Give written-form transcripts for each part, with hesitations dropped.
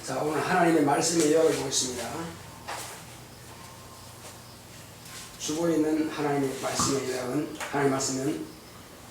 자, 오늘 하나님의 말씀을 이야기해 보겠습니다. 주보에 있는 하나님의 말씀을 이야기한 하나님의 말씀은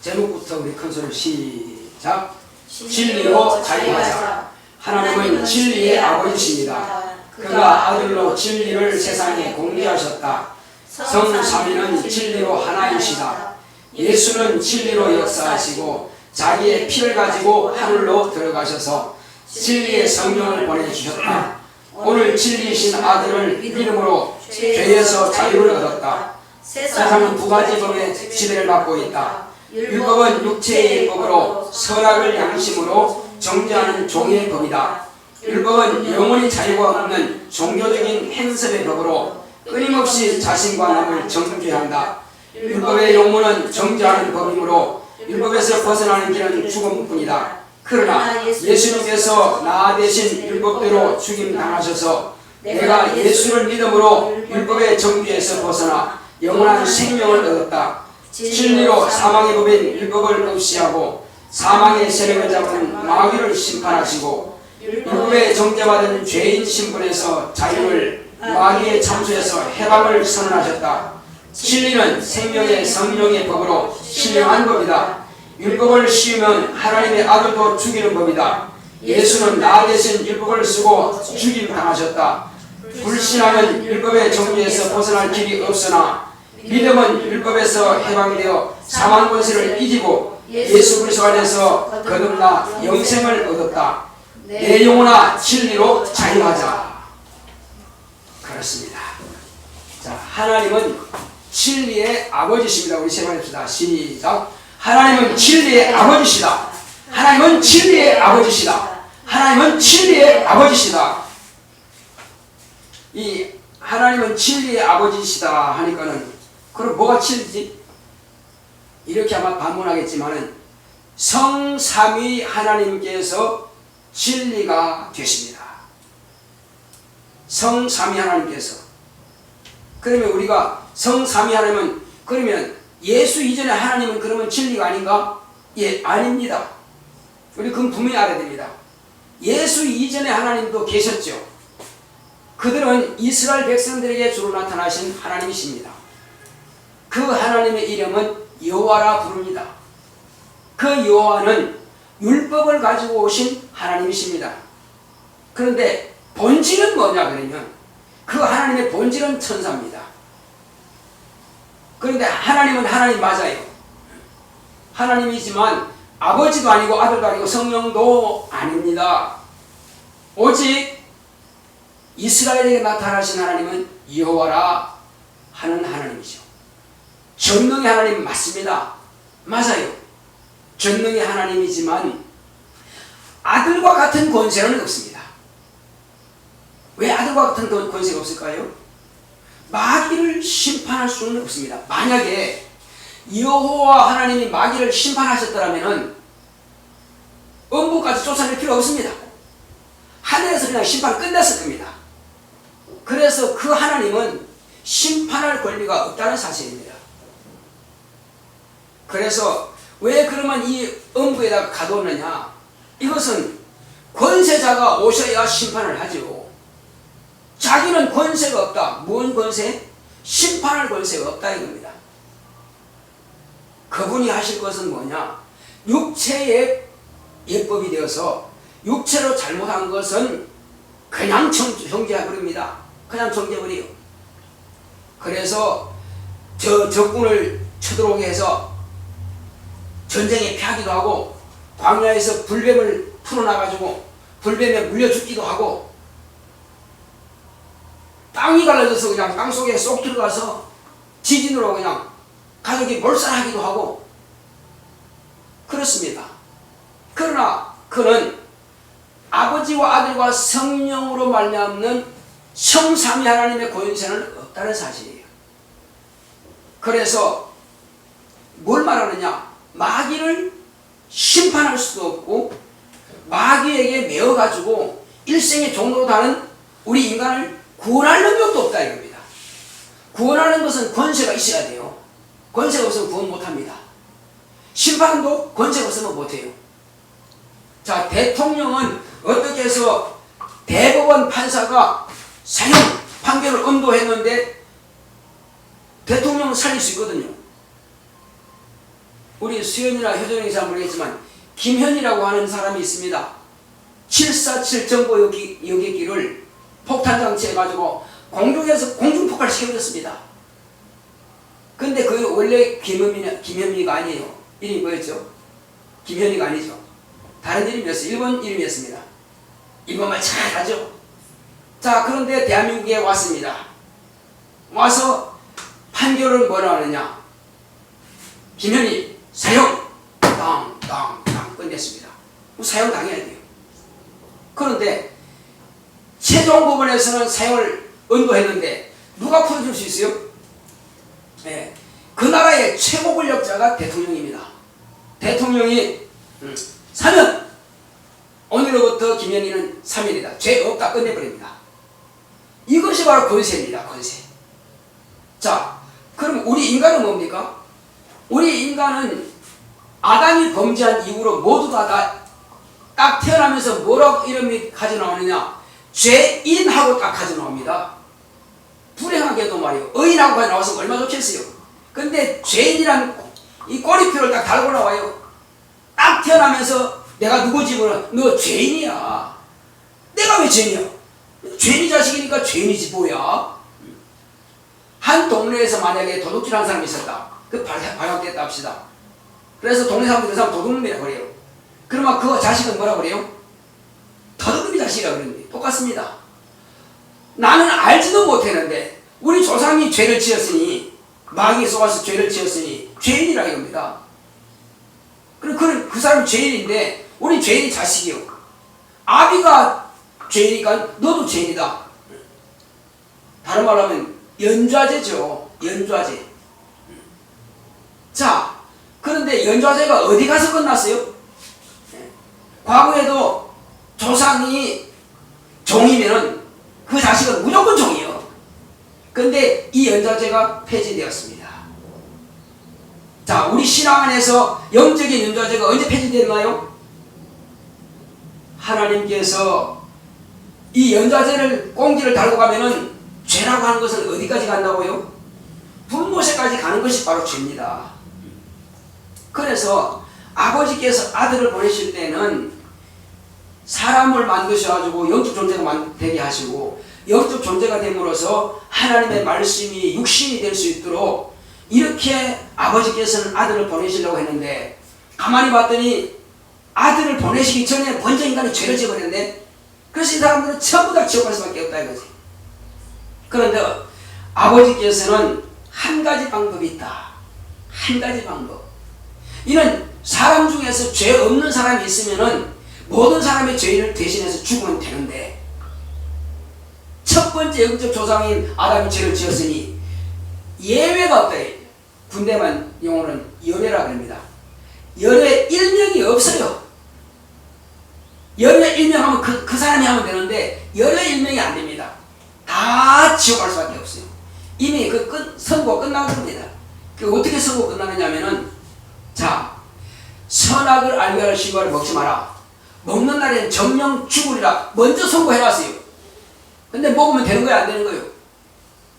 제목부터 우리 큰 소리 시작. 진리로 자유하자. 하나님은 진리의 아버지십니다. 그가 아들로 진리를 세상에 공개하셨다. 성삼위는 진리로 하나이시다. 예수는 진리로 역사하시고 자기의 피를 가지고 하늘로 들어가셔서 진리의 성령을 보내주셨다. 오늘 진리이신 아들을 믿음으로 죄에서 자유를 얻었다. 세상은 두 가지 법의 지배를 받고 있다. 율법은 육체의 법으로 선악을 양심으로 정죄하는 종의 법이다. 율법은 영원히 자유가 없는 종교적인 행습의 법으로 끊임없이 자신과 남을 정죄한다. 율법의 용문은 정죄하는 법이므로 율법에서 벗어나는 길은 죽음뿐이다. 그러나 예수님께서 나 대신 율법대로 죽임당하셔서 내가 예수를 믿음으로 율법의 정죄에서 벗어나 영원한 생명을 얻었다. 진리로 사망의 법인 율법을 없이하고 사망의 세력을 잡은 마귀를 심판하시고 율법에 정죄받은 죄인 신분에서 자유를 마귀의 참수에서 해방을 선언하셨다. 진리는 생명의 성령의 법으로 신령한 법이다. 율법을 씌우면 하나님의 아들도 죽이는 법이다. 예수는 나 대신 율법을 쓰고 죽임당하셨다. 불신앙은 율법의 정죄에서 벗어날 길이 없으나 믿음은 율법에서 해방되어 사망 권세를 이기고 예수 그리스도 안에서 거듭나 영생을 얻었다. 내 영혼아 진리로 자유하자. 그렇습니다. 자, 하나님은 진리의 아버지십니다. 우리 세 번 합시다. 시작. 하나님은 진리의 아버지시다. 하나님은 진리의 아버지시다. 하나님은 진리의 아버지시다. 이 하나님은 진리의 아버지시다 하니까는 그럼 뭐가 진리지? 이렇게 아마 반문하겠지만은 성삼위 하나님께서 진리가 되십니다. 성삼위 하나님께서. 그러면 우리가 성삼위 하나님은 그러면 예수 이전에 하나님은 그러면 진리가 아닌가? 예, 아닙니다. 우리 그건 분명히 알아야 됩니다. 예수 이전에 하나님도 계셨죠. 그들은 이스라엘 백성들에게 주로 나타나신 하나님이십니다. 그 하나님의 이름은 여호와라 부릅니다. 그 여호와는 율법을 가지고 오신 하나님이십니다. 그런데 본질은 뭐냐 그러면 그 하나님의 본질은 천사입니다. 그런데 하나님은 하나님 맞아요. 하나님이지만 아버지도 아니고 아들도 아니고 성령도 아닙니다. 오직 이스라엘에게 나타나신 하나님은 여호와라 하는 하나님이죠. 전능의 하나님 맞습니다. 맞아요. 전능의 하나님이지만 아들과 같은 권세는 없습니다. 왜 아들과 같은 권세가 없을까요? 마귀를 심판할 수는 없습니다. 만약에 여호와 하나님이 마귀를 심판하셨더라면 음부까지 쫓아낼 필요 없습니다. 하늘에서 그냥 심판 끝냈을 겁니다. 그래서 그 하나님은 심판할 권리가 없다는 사실입니다. 그래서 왜 그러면 이 음부에다가 가뒀느냐? 이것은 권세자가 오셔야 심판을 하죠. 자기는 권세가 없다. 무슨 권세? 심판할 권세가 없다 이겁니다. 그분이 하실 것은 뭐냐? 육체의 예법이 되어서 육체로 잘못한 것은 그냥 정죄해버립니다. 그냥 정죄해버려요. 그래서 적군을 쳐들어오게 해서 전쟁에 패하기도 하고 광야에서 불뱀을 풀어놔가지고 불뱀에 물려 죽기도 하고 땅이 갈라져서 그냥 땅속에 쏙 들어가서 지진으로 그냥 가족이 몰살하기도 하고 그렇습니다. 그러나 그는 아버지와 아들과 성령으로 말미암는 성삼위 하나님의 권세는 없다는 사실이에요. 그래서 뭘 말하느냐? 마귀를 심판할 수도 없고 마귀에게 매어가지고 일생의 종로로 다는 우리 인간을 구원할 능력도 없다 이겁니다. 구원하는 것은 권세가 있어야 돼요. 권세가 없으면 구원 못합니다. 심판도 권세가 없으면 못해요. 자, 대통령은 어떻게 해서 대법원 판사가 사형 판결을 언도했는데 대통령을 살릴 수 있거든요. 우리 수현이나 효정이 잘 모르겠지만 김현이라고 하는 사람이 있습니다. 747 정보 여객기를 폭탄장치 해가지고 공중에서 공중폭발 시켜버렸습니다. 근데 그 원래 김현미가 아니에요. 이름이 뭐였죠? 김현이가 아니죠. 다른 이름이었어요. 일본 이름이었습니다. 일본말 잘하죠. 자, 그런데 대한민국에 왔습니다. 와서 판결을 뭐라 하느냐? 김현이 사형! 땅 끝냈습니다. 사형 당해야 돼요. 그런데 최종 법원에서는 사형을 언도했는데 누가 풀어줄 수 있어요? 네. 그 나라의 최고 권력자가 대통령입니다. 대통령이 사면 오늘로부터 김현희는 사면이다. 죄 없다 끝내버립니다. 이것이 바로 권세입니다. 권세. 자, 그럼 우리 인간은 뭡니까? 우리 인간은 아담이 범죄한 이후로 모두 다 딱 태어나면서 뭐라고 이름이 가져 나오느냐? 죄인하고 딱 가져 나옵니다. 불행하게도 말이에요. 의인하고 나와서 얼마나 좋겠어요. 근데 죄인이란 이 꼬리표를 딱 달고 나와요. 딱 태어나면서 내가 누구지 보면 너 죄인이야. 내가 왜 죄인이야? 죄인이 자식이니까 죄인이지 뭐야. 한 동네에서 만약에 도둑질한 사람이 있었다. 그 발각됐다 합시다. 그래서 동네 사람들이 그 사람 도둑놈이라고 그래요. 그러면 그 자식은 뭐라고 그래요? 도둑놈이 자식이라고 그러는데 똑같습니다. 나는 알지도 못했는데 우리 조상이 죄를 지었으니 마귀에 속아서 죄를 지었으니 죄인이라 이겁니다. 그럼 그 사람은 죄인인데 우리 죄인이 자식이요. 아비가 죄인이니까 너도 죄인이다. 다른 말로 하면 연좌제죠. 연좌제. 자, 그런데 연좌제가 어디 가서 끝났어요? 과거에도 조상이 종이면은 그 자식은 무조건 종이요. 근데 이 연좌제가 폐지되었습니다. 자, 우리 신앙 안에서 영적인 연좌제가 언제 폐지됐나요? 하나님께서 이 연좌제를 꽁지를 달고 가면은 죄라고 하는 것은 어디까지 간다고요? 분모세까지 가는 것이 바로 죄입니다. 그래서 아버지께서 아들을 보내실 때는 사람을 만드셔가지고 영적 존재가 되게 하시고 영적 존재가 됨으로써 하나님의 말씀이 육신이 될 수 있도록 이렇게 아버지께서는 아들을 보내시려고 했는데 가만히 봤더니 아들을 보내시기 전에 먼저 인간이 죄를 지어버렸네. 그래서 이 사람들은 전부 다 지옥 갈 수밖에 없다 이거지. 그런데 아버지께서는 한 가지 방법이 있다. 한 가지 방법. 이는 사람 중에서 죄 없는 사람이 있으면은 모든 사람의 죄인을 대신해서 죽으면 되는데 첫 번째 영적 조상인 아담이 죄를 지었으니 예외가 없다. 군대만 용어는 열애라 그럽니다. 열애 일명이 없어요. 열애 일명하면 그 사람이 하면 되는데 열애 일명이 안 됩니다. 다 지옥 갈 수밖에 없어요. 이미 선고 끝난 겁니다. 어떻게 선고 끝나느냐면은 자, 선악을 알게 할 실과를 먹지 마라. 먹는 날에는 정령 죽으리라 먼저 선고해놨어요. 근데 먹으면 되는 거야 안 되는 거예요?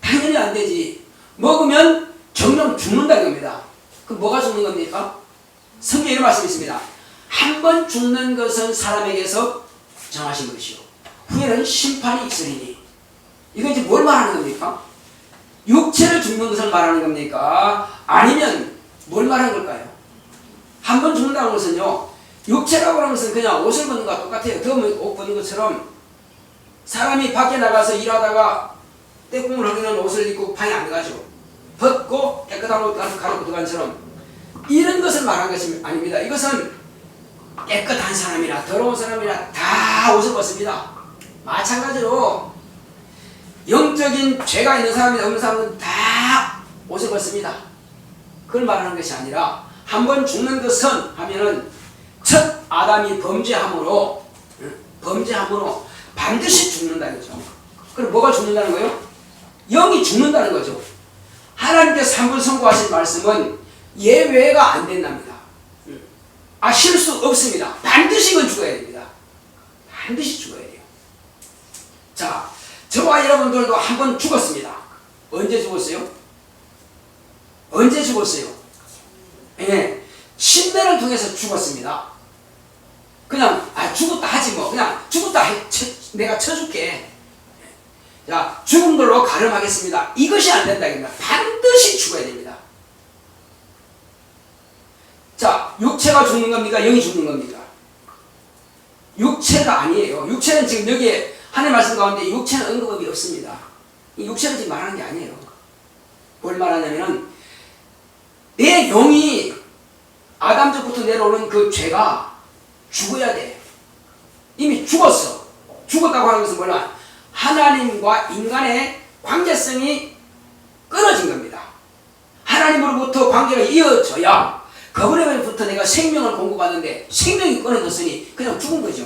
당연히 안 되지. 먹으면 정령 죽는다는 겁니다. 그럼 뭐가 죽는 겁니까? 성경에 이런 말씀이 있습니다. 한 번 죽는 것은 사람에게서 정하신 것이요 후에는 심판이 있으리니. 이거 이제 뭘 말하는 겁니까? 육체를 죽는 것을 말하는 겁니까? 아니면 뭘 말하는 걸까요? 한 번 죽는다는 것은요, 육체라고 하는 것은 그냥 옷을 벗는 것과 똑같아요. 더우면 옷 벗는 것처럼 사람이 밖에 나가서 일하다가 때국물 흐르는 옷을 입고 방에 안 들어가죠. 벗고 깨끗한 옷 가지고 들어간 처럼 이런 것을 말한 것이 아닙니다. 이것은 깨끗한 사람이나 더러운 사람이나 다 옷을 벗습니다. 마찬가지로 영적인 죄가 있는 사람이나 없는 사람은 다 옷을 벗습니다. 그걸 말하는 것이 아니라 한 번 죽는 것은 하면은 첫 아담이 범죄함으로 반드시 죽는다는 거죠. 그럼 뭐가 죽는다는 거예요? 영이 죽는다는 거죠. 하나님께서 한 번 선고하신 말씀은 예외가 안 된답니다. 실수 없습니다. 반드시 이건 죽어야 됩니다. 반드시 죽어야 돼요. 자, 저와 여러분들도 한 번 죽었습니다. 언제 죽었어요? 언제 죽었어요? 예, 침례를 통해서 죽었습니다. 그냥 죽었다 하지 뭐. 그냥 죽었다 내가 쳐줄게. 자, 죽은 걸로 가름하겠습니다. 이것이 안 된다. 반드시 죽어야 됩니다. 자, 육체가 죽는 겁니까? 영이 죽는 겁니까? 육체가 아니에요. 육체는 지금 여기에 하나님 말씀 가운데 육체는 언급이 없습니다. 이 육체를 지금 말하는 게 아니에요. 뭘 말하냐면은 내 영이 아담적부터 내려오는 그 죄가 죽어야 돼. 이미 죽었어. 죽었다고 하는 것은 뭐냐? 하나님과 인간의 관계성이 끊어진 겁니다. 하나님으로부터 관계가 이어져야 그분에게부터 내가 생명을 공급받는데 생명이 끊어졌으니 그냥 죽은 거죠.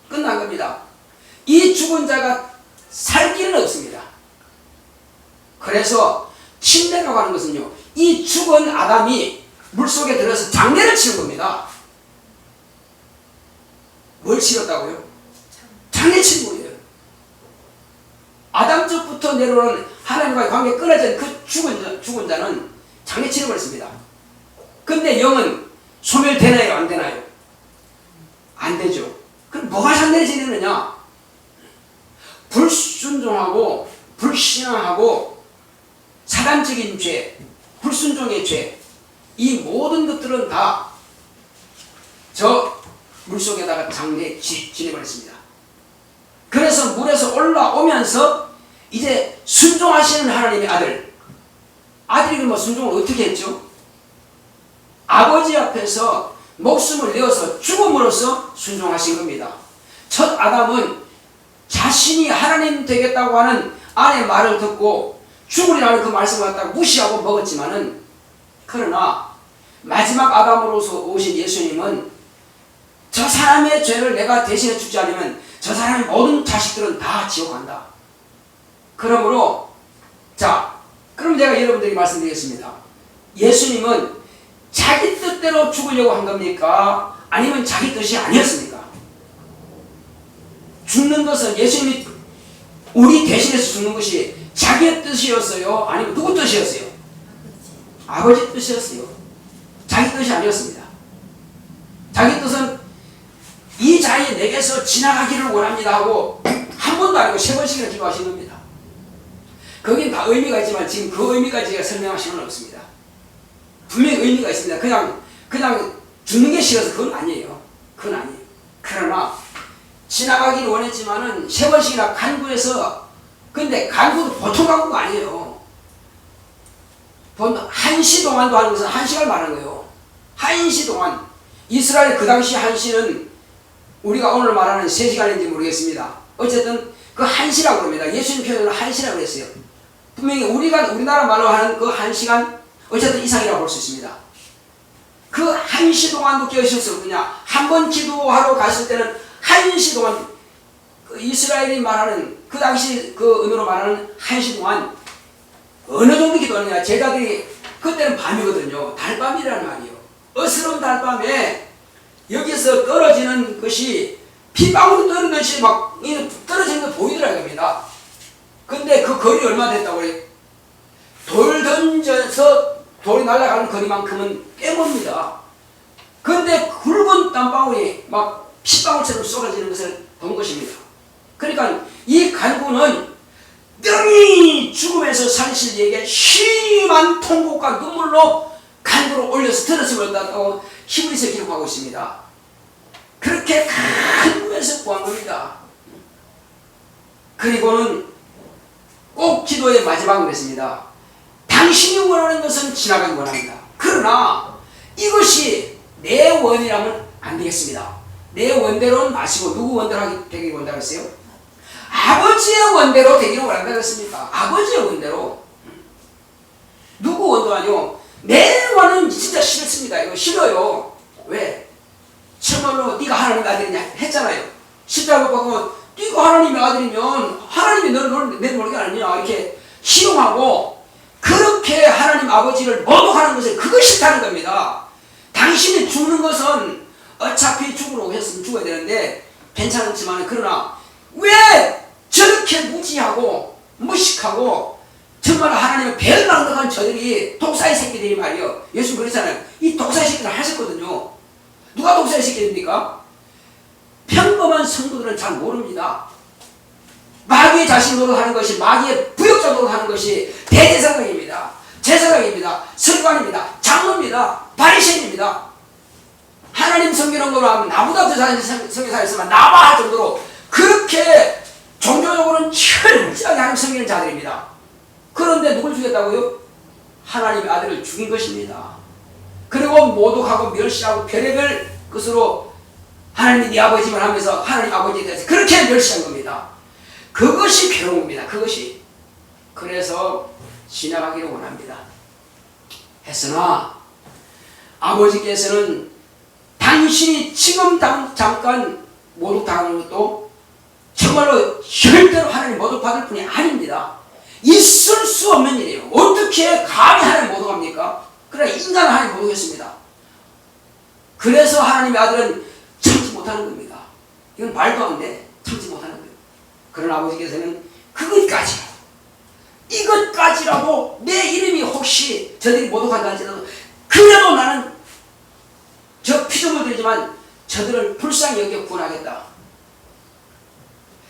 끝난 겁니다. 이 죽은 자가 살 길은 없습니다. 그래서 침례라고 하는 것은요, 이 죽은 아담이 물속에 들어서 장례를 치는 겁니다. 뭘 치렀다고요? 장례 치는 거예요. 아담적부터 내려오는 하나님과의 관계가 끊어진 그 죽은 자는 장례 치러버렸습니다. 근데 영은 소멸되나요? 안 되나요? 안 되죠. 그럼 뭐가 장례를 지내느냐? 불순종하고 불신앙하고 사단적인 죄, 불순종의 죄, 이 모든 것들은 다 저 물속에다가 장례 지내버렸습니다. 그래서 물에서 올라오면서 이제 순종하시는 하나님의 아들이 그럼 순종을 어떻게 했죠? 아버지 앞에서 목숨을 내어서 죽음으로써 순종하신 겁니다. 첫 아담은 자신이 하나님 되겠다고 하는 아내의 말을 듣고 죽으리라는 그 말씀을 갖다가 무시하고 먹었지만은, 그러나 마지막 아담으로서 오신 예수님은 저 사람의 죄를 내가 대신해 주지 않으면 저 사람의 모든 자식들은 다 지옥 간다. 그러므로 그럼 제가 여러분들에게 말씀드리겠습니다. 예수님은 자기 뜻대로 죽으려고 한 겁니까? 아니면 자기 뜻이 아니었습니까? 죽는 것은 예수님이 우리 대신해서 죽는 것이 자기의 뜻이었어요? 아니면 누구 뜻이었어요? 아버지 뜻이었어요. 자기 뜻이 아니었습니다. 자기 뜻은 이 자이 내게서 지나가기를 원합니다 하고 한 번도 아니고 3번씩이나 기도하신 겁니다. 거긴 다 의미가 있지만 지금 그 의미까지 제가 설명할 시간은 없습니다. 분명히 의미가 있습니다. 그냥 죽는 게 싫어서 그건 아니에요. 그건 아니에요. 그러나 지나가기를 원했지만은 3번씩이나 간구해서, 근데 간구도 보통 간구가 아니에요. 한시 동안도 하는 것은 1시간을 말하는 거예요. 1시 동안. 이스라엘 그 당시 1시는 우리가 오늘 말하는 3시간인지 모르겠습니다. 어쨌든 그 1시라고 합니다. 예수님 표현으로 1시라고 했어요. 분명히 우리나라 말로 하는 그 1시간 어쨌든 이상이라고 볼 수 있습니다. 그 1시 동안도 깨어있었거든요. 한 번 기도하러 갔을 때는 1시 동안 그 이스라엘이 말하는 그 당시 그 언어로 말하는 1시 동안 어느 정도 기도하느냐. 제자들이 그때는 밤이거든요. 달밤이라는 말이에요. 어스러운 달밤에 여기서 떨어지는 것이 피방울이 떨어지듯이 막 떨어지는 거 보이더라 이겁니다. 근데 그 거리 얼마 됐다고 그래요? 돌 던져서 돌이 날아가는 거리만큼은 꽤 멉니다. 근데 굵은 땀방울이 막 피방울처럼 쏟아지는 것을 본 것입니다. 그러니까 이 간구는 능히 죽음에서 살리실 이에게 심한 통곡과 눈물로 간구를 올려서 들었음을 따다고 히브리서 기록하고 있습니다. 그렇게 큰 꿈에서 구한 겁니다. 그리고는 꼭 기도의 마지막으로 했습니다. 당신이 원하는 것은 지나가기 원합니다. 그러나 이것이 내 원이라면 안 되겠습니다. 내 원대로는 마시고 누구 원대로 되기를 원한다고 했어요? 아버지의 원대로 되기를 원한다고 했습니까? 아버지의 원대로. 누구 원도 아니요. 내 원은 진짜 싫습니다. 이거 싫어요. 왜? 정말로 네가 하나님의 아들이냐 했잖아요. 십자가 받고 네가 하나님의 아들이면 하나님이 너를 내 모르게 아니냐 이렇게 희롱하고 그렇게 하나님 아버지를 모독하는 것을 그거 싫다는 겁니다. 당신이 죽는 것은 어차피 죽으러 오셨으면 죽어야 되는데 괜찮지만 그러나 왜 저 이렇게 무지하고 무식하고 정말 하나님의 배은망덕한 저들이 독사의 새끼들이 말이요. 예수 그랬잖아요. 이 독사의 새끼들 하셨거든요. 누가 독사의 새끼입니까? 평범한 성도들은 잘 모릅니다. 마귀의 자식 노릇하는 것이, 마귀의 부역자 노릇하는 것이 대제사장입니다. 제사장입니다. 서기관입니다. 장로입니다. 바리새인입니다. 하나님 섬기는 거로 하면 나보다 더 잘하는 선교사가 있으면 나봐 할 정도로 그렇게 종교적으로는 철저하게 하나님 섬기는 자들입니다. 그런데 누굴 죽였다고요? 하나님의 아들을 죽인 것입니다. 그리고 모독하고 멸시하고 별의별 것으로 하나님이 네 아버지만 하면서 하나님 아버지에 대해서 그렇게 멸시한 겁니다. 그것이 괴로움입니다. 그것이. 그래서 지나가기를 원합니다. 했으나 아버지께서는 당신이 지금 잠깐 모독당하는 것도 정말로 절대로 하나님 모독받을 분이 아닙니다. 있을 수 없는 일이에요. 어떻게 감히 하나님 모독합니까? 그러나 인간은 하나님 모독했습니다. 그래서 하나님의 아들은 참지 못하는 겁니다. 이건 말도 안 돼. 참지 못하는 거예요. 그러나 아버지께서는 이것까지라도 내 이름이 혹시 저들이 모독한다 할지라도 그래도 나는 저 피조물 들이지만 저들을 불쌍히 여겨 구원하겠다.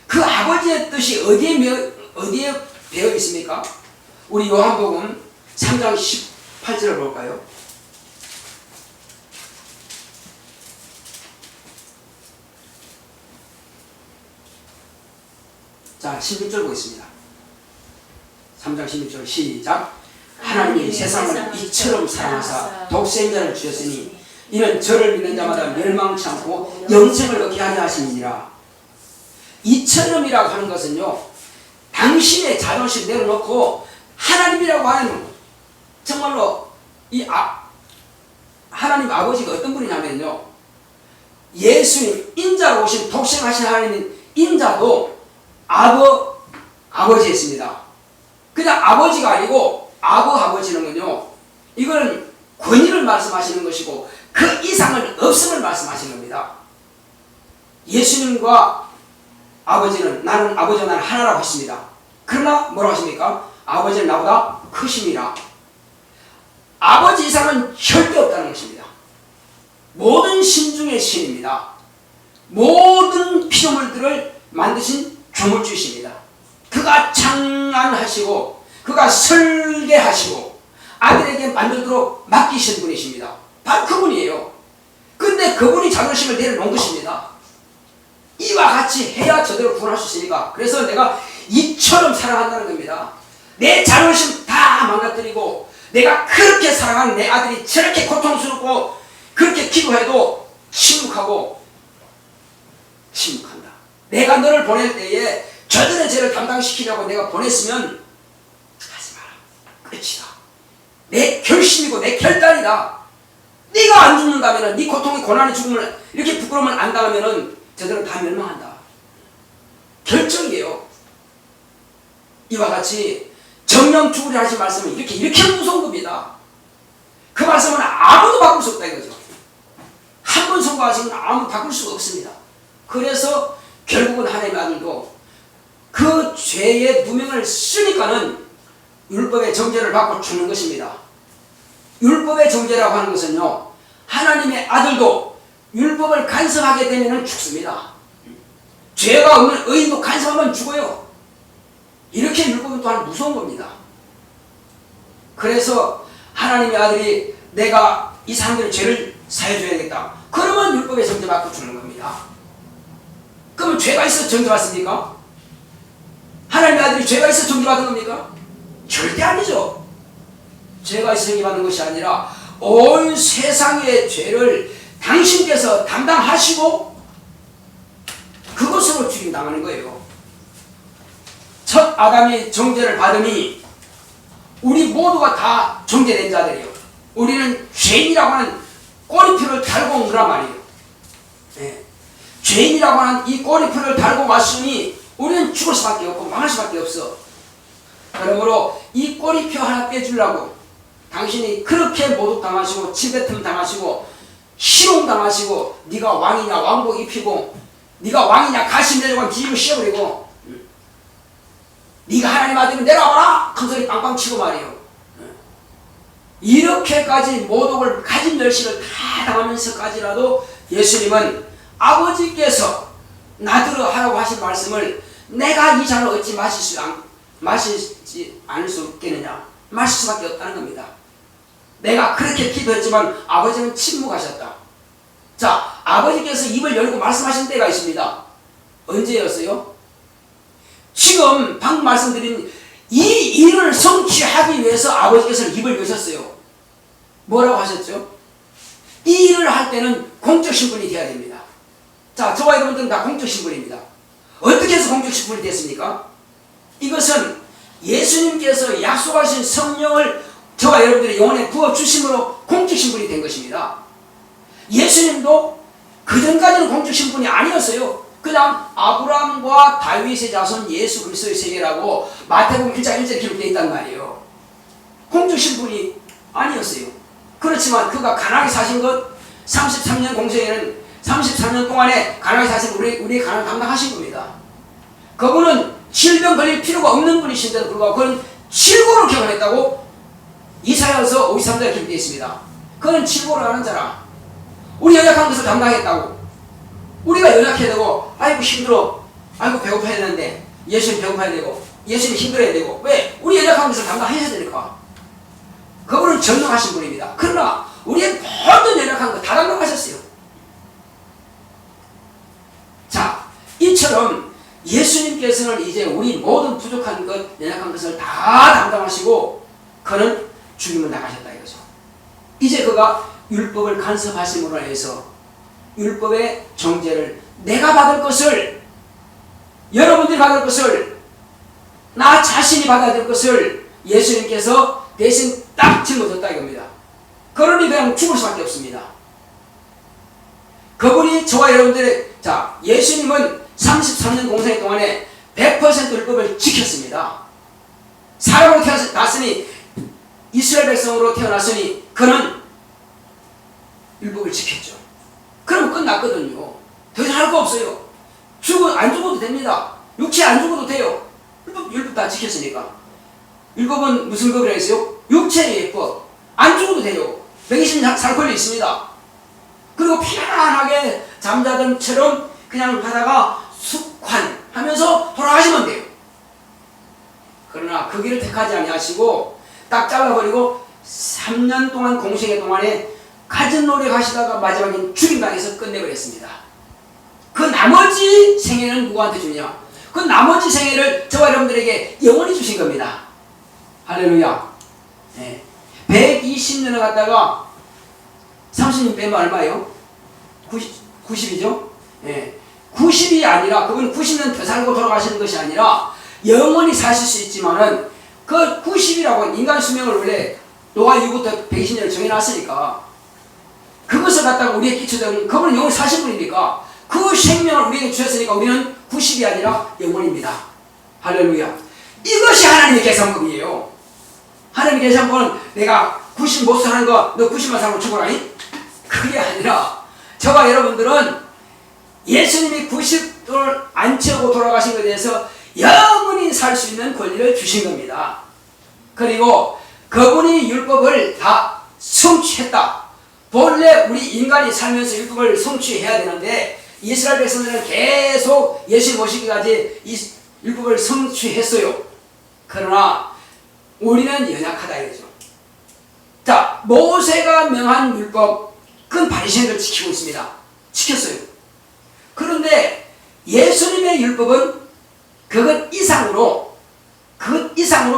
그 아버지의 뜻이 어디에 배어 있습니까? 우리 요한복음 3장 18절을 볼까요? 자, 16절 보겠습니다. 3장 16절 시작. 하나님이 세상을 이처럼 사랑하사 독생자를 주셨으니 이는 저를 믿는 자마다 멸망치 않고 영생을 얻게 하려 하심이니라. 이처럼이라고 하는 것은요, 당신의 자존심 내려놓고 하나님이라고 하는, 정말로 하나님 아버지가 어떤 분이냐면요, 예수님 인자로 오신 독생하신 하나님 인자도 아버지였습니다. 그냥 아버지가 아니고 아버지는요, 이거는 권위를 말씀하시는 것이고 그 이상은 없음을 말씀하시는 겁니다. 예수님과 아버지는 나는 하나라고 했습니다. 그러나 뭐라고 하십니까? 아버지는 나보다 크심이라. 아버지 이상은 절대 없다는 것입니다. 모든 신 중의 신입니다. 모든 피조물들을 만드신 조물주이십니다. 그가 창안하시고 그가 설계하시고 아들에게 만들도록 맡기신 분이십니다. 바로 그분이에요. 근데 그분이 자존심을 내려놓은 것입니다. 이와 같이 해야 저대로 구원할 수 있으니까. 그래서 내가 이처럼 사랑한다는 겁니다. 내 자존심 다 망가뜨리고 내가 그렇게 사랑하는 내 아들이 저렇게 고통스럽고 그렇게 기도해도 침묵한다. 내가 너를 보낼 때에 저들의 죄를 담당시키려고 내가 보냈으면 하지 마라. 끝이다. 내 결심이고 내 결단이다. 네가 안 죽는다면, 네 고통이 고난이 죽음을 이렇게 부끄러움을 안 당하면 저들은 다 멸망한다. 결정이에요. 이와 같이 정령 죽으리 하신 말씀은 이렇게 무서운 겁니다. 그 말씀은 아무도 바꿀 수 없다 이거죠. 한 번 선고하신 건 아무도 바꿀 수가 없습니다. 그래서 결국은 하나님의 아들도 그 죄의 누명을 쓰니까는 율법의 정죄를 받고 죽는 것입니다. 율법의 정죄라고 하는 것은요, 하나님의 아들도 율법을 간섭하게 되면 죽습니다. 죄가 없는 의인도 간섭하면 죽어요. 이렇게 율법은 또한 무서운 겁니다. 그래서 하나님의 아들이 내가 이 사람들의 죄를 사해줘야겠다. 그러면 율법의 정죄받고 죽는 겁니다. 그러면 죄가 있어 정죄받습니까? 하나님의 아들이 죄가 있어 정죄받은 겁니까? 절대 아니죠. 죄가 있어 정죄받는 것이 아니라 온 세상의 죄를 당신께서 담당하시고 그것으로 죽임당하는 거예요. 첫 아담이 정죄를 받으니 우리 모두가 다 정죄된 자들이에요. 우리는 죄인이라고 하는 꼬리표를 달고 온 거란 말이에요. 네. 죄인이라고 하는 이 꼬리표를 달고 왔으니 우리는 죽을 수밖에 없고 망할 수밖에 없어. 그러므로 이 꼬리표 하나 빼주려고 당신이 그렇게 모독당하시고 침뱉음 당하시고 희롱당하시고 네가 왕이냐 왕복 입히고 네가 왕이냐 가시 내려고 뒤로 씌워버리고 네가 하나님 아들이면 내려와라! 큰 소리 빵빵 치고 말이요. 이렇게까지 모독을 가진 멸시를 다 당하면서까지라도 예수님은 아버지께서 나더러 하라고 하신 말씀을 내가 이 잔을 어찌 마시지 않을 수 없겠느냐, 마실 수밖에 없다는 겁니다. 내가 그렇게 기도했지만 아버지는 침묵하셨다. 자, 아버지께서 입을 열고 말씀하신 때가 있습니다. 언제였어요? 지금 방금 말씀드린 이 일을 성취하기 위해서 아버지께서 입을 여셨어요. 뭐라고 하셨죠? 이 일을 할 때는 공적 신분이 되어야 됩니다. 자, 저와 여러분들은 다 공적 신분입니다. 어떻게 해서 공적 신분이 됐습니까? 이것은 예수님께서 약속하신 성령을 저와 여러분들의 영혼에 부어주심으로 공적 신분이 된 것입니다. 예수님도 그전까지는 공적 신분이 아니었어요. 그냥 아브라함과 다윗의 자손 예수 그리스도의 세계라고 마태복음 1장 1절에 기록되어 있단 말이에요. 공적 신분이 아니었어요. 그렇지만 그가 가나안에 사신 것 33년 공생에는 33년 동안에 가나안에 사신 우리의 가난을 감당하신 겁니다. 그분은 질병 걸릴 필요가 없는 분이신데도 불구하고 그는 칠고를 경험했다고 이사야서 53절에 기록되어 있습니다. 그는 칠고를 하는 자라. 우리 연약한 것을 감당했다고. 우리가 연약해야 되고 아이고 힘들어, 아이고 배고파야 되는데 예수님 배고파야 되고 예수님 힘들어야 되고, 왜? 우리 연약한 것을 감당해야 되니까. 그분은 전능하신 분입니다. 그러나 우리의 모든 연약한 것 다 감당하셨어요. 자, 이처럼 예수님께서는 이제 우리 모든 부족한 것, 연약한 것을 다 담당하시고 그는 죽임을 나가셨다 이거죠. 이제 그가 율법을 간섭하심으로 해서 율법의 정죄를 내가 받을 것을, 여러분들이 받을 것을, 나 자신이 받아야 될 것을 예수님께서 대신 딱 짊어졌다 이겁니다. 그러니 그냥 죽을 수밖에 없습니다. 그분이 저와 여러분들의, 자, 예수님은 33년 공생 동안에 100% 율법을 지켰습니다. 사람으로 태어났으니, 이스라엘 백성으로 태어났으니 그는 율법을 지켰죠. 그럼 끝났거든요. 더 이상 할 거 없어요. 안 죽어도 됩니다. 육체 안 죽어도 돼요. 율법 다 지켰으니까. 율법은 무슨 법이라 했어요? 육체의 예법. 안 죽어도 돼요. 120년 살 권리 있습니다. 그리고 편안하게 잠자던처럼 그냥 하다가 숙환하면서 돌아가시면 돼요. 그러나 그 길을 택하지 아니하시고 딱 잘라버리고 3년 동안 공생의 동안에 갖은 노력 하시다가 마지막엔 죽임당해서 끝내버렸습니다. 그 나머지 생애는 누구한테 주냐? 그 나머지 생애를 저와 여러분들에게 영원히 주신 겁니다. 할렐루야. 네. 120년을 갖다가 30년 빼면 얼마예요? 90이죠? 네. 90이 아니라, 그건 90년 더 살고 돌아가시는 것이 아니라 영원히 사실 수 있지만은 그 90이라고 인간 수명을 원래 노아 이후부터 120년을 정해놨으니까 그것을 갖다가 우리에게 끼쳐주면 그분은 영원히 사신 분이니까 그 생명을 우리에게 주셨으니까 우리는 90이 아니라 영원입니다. 할렐루야. 이것이 하나님의 계산법이에요. 하나님의 계산법은 내가 90 못 사는 거 너 90만 살고 죽어라니? 그게 아니라 저와 여러분들은 예수님이 90을 안 채우고 돌아가신 것에 대해서 영원히 살 수 있는 권리를 주신 겁니다. 그리고 그분이 율법을 다 성취했다. 본래 우리 인간이 살면서 율법을 성취해야 되는데 이스라엘 백성들은 계속 예수님 오시기까지 이 율법을 성취했어요. 그러나 우리는 연약하다 이거죠. 자, 모세가 명한 율법, 그건 바리새인들 지키고 있습니다. 지켰어요. 그런데 예수님의 율법은 그것 이상으로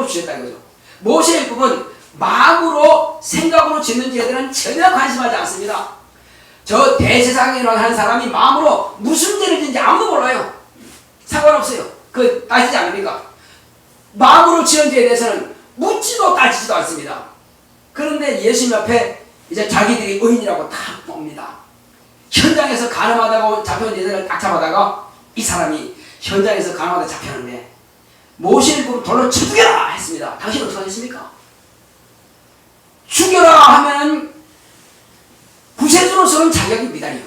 주셨다 이거죠. 모세의 율법은 마음으로 생각으로 짓는 죄들은 전혀 관심하지 않습니다. 저 대제사장이라고 하는 사람이 마음으로 무슨 죄를 짓는지 아무도 몰라요. 상관없어요. 그 따지지 않습니까? 마음으로 지은 죄에 대해서는 묻지도 따지지도 않습니다. 그런데 예수님 앞에 이제 자기들이 의인이라고 딱 봅니다. 현장에서 가늠하다가 잡혀온 예들을 딱 잡아다가 이 사람이 현장에서 가늠하다 잡혔는데 모세를 보고 돌로 쳐 죽여라 했습니다. 당신은 어떻게 하겠습니까? 죽여라 하면은 구세주로서는 자격이 미달이요.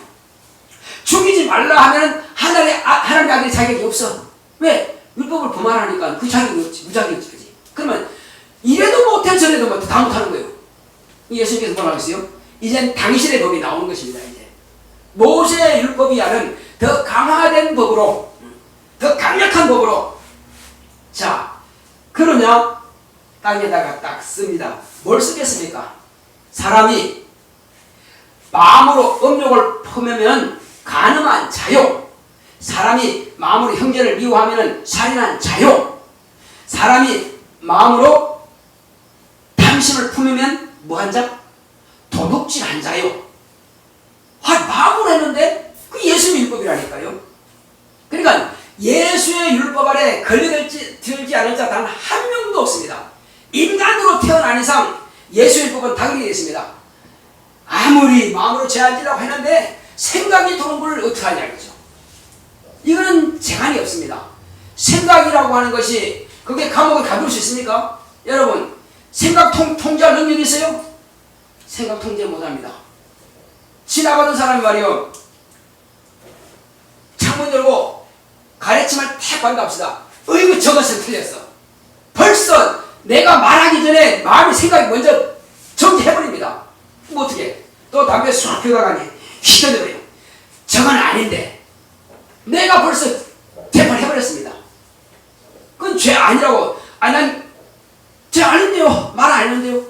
죽이지 말라 하면은 하나님의 아들이 자격이 없어. 왜? 율법을 범하니까 그 자격이 없지. 무자격이 없지. 그러면 이래도 못해 저래도 못해 다 못하는 거예요. 예수님께서 뭐라고 했어요? 이젠 당신의 법이 나오는 것입니다. 이제 모세의 율법이 하는 더 강화된 법으로, 더 강력한 법으로. 자, 그러냐 땅에다가 딱 씁니다. 뭘 쓰겠습니까? 사람이 마음으로 음욕을 품으면 간음한 자요. 사람이 마음으로 형제를 미워하면 살인한 자요. 사람이 마음으로 탐심을 품으면 뭐한 자? 도둑질한 자요. 마음으로 했는데 그 예수의 율법이라니까요. 그러니까 예수의 율법 아래 걸려들지 않을 자 단 한 명도 없습니다. 인간으로 태어난 이상 예수의 율법은 당연히 있습니다. 아무리 마음으로 제한지라고 했는데 생각이 도는 걸 어떻게 하냐 이거죠. 이거는 재간이 없습니다. 생각이라고 하는 것이 그게 감옥을 가둘 수 있습니까? 여러분, 생각 통제할 능력이 있어요? 생각 통제 못합니다. 지나가던 사람이 말이요, 창문 열고 가래침을 탁 반갑시다. 어이구 저것은 틀렸어. 벌써 내가 말하기 전에 마음의 생각이 먼저 정지해버립니다. 뭐 어떻게 또 담배 쑥 피우다가니 휘저려요. 저건 아닌데 내가 벌써 재판해버렸습니다. 그건 죄 아니라고. 난 죄 아닌데요. 말 안 했는데요.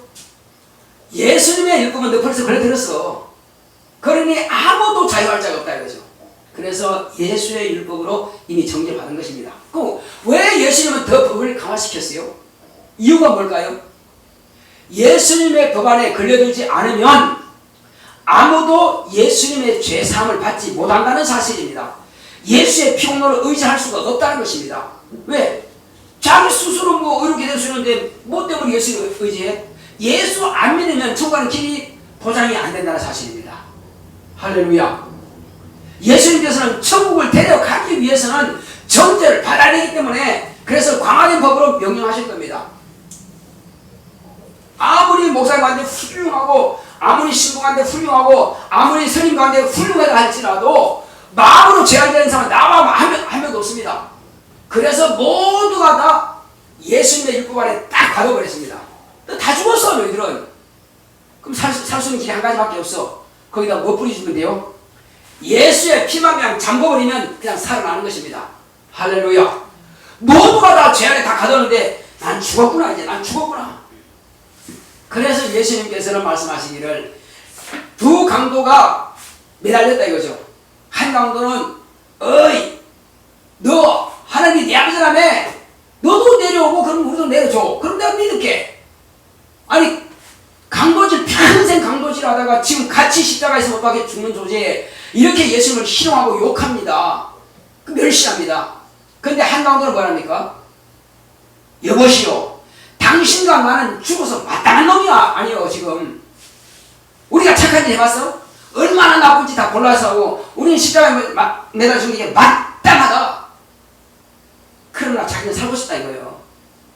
예수님의 율법은 너 벌써 걸려들었어. 그러니 아무도 자유할 자가 없다 이거죠. 그래서 예수의 율법으로 이미 정죄받은 것입니다. 그럼 왜 예수님은 더 법을 강화시켰어요? 이유가 뭘까요? 예수님의 법 안에 걸려들지 않으면 아무도 예수님의 죄사함을 받지 못한다는 사실입니다. 예수의 피공로를 의지할 수가 없다는 것입니다. 왜? 자기 스스로 뭐 의롭게 될 수 있는데 뭐 때문에 예수를 의지해? 예수 안 믿으면 천국 가는 길이 보장이 안 된다는 사실입니다. 할렐루야. 예수님께서는 천국을 데려가기 위해서는 정죄를 받아야 되기 때문에 그래서 강화된 법으로 명령하실 겁니다. 아무리 목사님 가운데 훌륭하고 아무리 신부 가운데 훌륭하고 아무리 스님 가운데 훌륭하다 할지라도 마음으로 제한되는 사람은 나와 한 명도 없습니다. 그래서 모두가 다 예수님의 율법 안에 딱 가둬버렸습니다. 다 죽었어 너희들은. 그럼 살 수 있는 길이 한 가지밖에 없어. 거기다 뭐 뿌리주면 돼요? 예수의 피만 그냥 잠궈버리면 그냥 살아나는 것입니다. 할렐루야. 모두가 다 죄 안에 다 가뒀는데 난 죽었구나. 이제 난 죽었구나. 그래서 예수님께서는 말씀하시기를 두 강도가 매달렸다 이거죠. 한 강도는 어이 너 하나님이 네 아버지라며 너도 내려오고 그럼 우리도 내려줘. 그럼 내가 믿을게. 아니 강도질 평생 강도질 하다가 지금 같이 십자가에서 못 박혀 죽는 조제에 이렇게 예수님을 희롱하고 욕합니다. 멸시합니다. 그런데 한 강도는 뭐랍니까? 여보시오 당신과 나는 죽어서 마땅한 놈이야. 아니요. 지금 우리가 착한 일 해봤어? 얼마나 나쁜지 다 골라서 하고 우리는 십자가에 매달려 죽는 게 마땅하다. 그러나 자기는 살고 싶다 이거예요.